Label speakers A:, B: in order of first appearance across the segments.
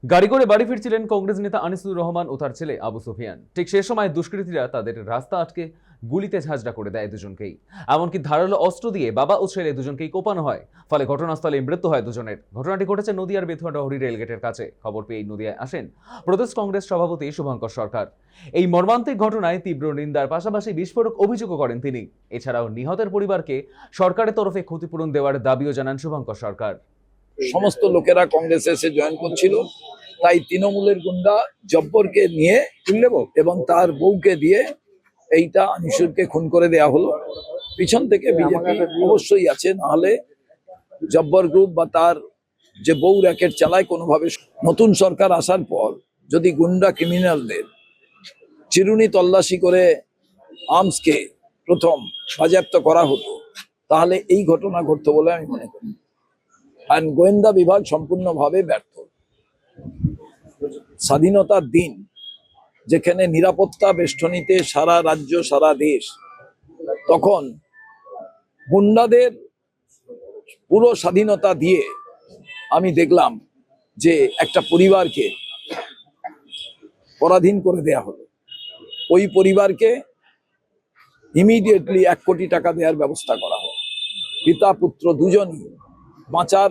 A: গাড়ি করে বাড়ি ফিরছিলেন কংগ্রেস নেতা আনিসুর রহমান ও তার ছেলে আবু সুফিয়ান। ঠিক সে সময় দুষ্কৃতীরা তাদের রাস্তা আটকে গুলিতে ঝাঁঝরা করে দেয় দুজনকেই। এমনকি ধারালো অস্ত্র দিয়ে বাবা ও ছেলে দুজনকেই কোপানো হয়। ফলে ঘটনাস্থলে মৃত্যু হয় দুজনের। ঘটনাটি ঘটেছে নদিয়ার বেথুয়া ডহরি রেলগেটের কাছে। খবর পেয়ে নদিয়ায় আসেন প্রদেশ কংগ্রেস সভাপতি শুভঙ্কর সরকার। এই মর্মান্তিক ঘটনায় তীব্র নিন্দার পাশাপাশি বিস্ফোরক অভিযোগও করেন তিনি। এছাড়াও নিহতের পরিবারকে সরকারের তরফে ক্ষতিপূরণ দেওয়ার দাবিও জানান শুভঙ্কর সরকার।
B: সমস্ত লোকেরা কংগ্রেসে এসে জয়েন করছিল, তাই তৃণমূলের গুন্ডা জব্বরকে নিয়ে এবং তার বউকে দিয়ে এইটা আনিসুরকে খুন করে দেয়া হলো। পিছন থেকে বিজেপি অবশ্যই আছে, নাহলে জব্বর গ্রুপ বা তার যে বউ র্যাকেট চালায় কোনোভাবে। নতুন সরকার আসার পর যদি গুন্ডা ক্রিমিনালদের চিরুনি তল্লাশি করে আর্মসকে প্রথম বাজেয়াপ্ত করা হতো, তাহলে এই ঘটনা ঘটতো বলে আমি মনে করি। আর গোয়েন্দা বিভাগ সম্পূর্ণভাবে ব্যর্থ। স্বাধীনতার দিন যেখানে নিরাপত্তা বেষ্টনীতে সারা রাজ্য সারা দেশ, তখন গুন্ডাদের পুরো স্বাধীনতা দিয়ে আমি দেখলাম যে একটা পরিবারকে পরাধীন করে দেয়া হলো। ওই পরিবারকে ইমিডিয়েটলি 1 কোটি টাকা দেওয়ার ব্যবস্থা করা হয়। পিতা পুত্র দুজনই বাঁচার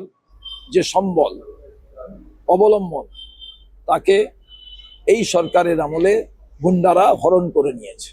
B: যে সম্বল অবলম্বন, তাকে এই সরকারের আমলে গুন্ডারা হরণ করে নিয়েছে।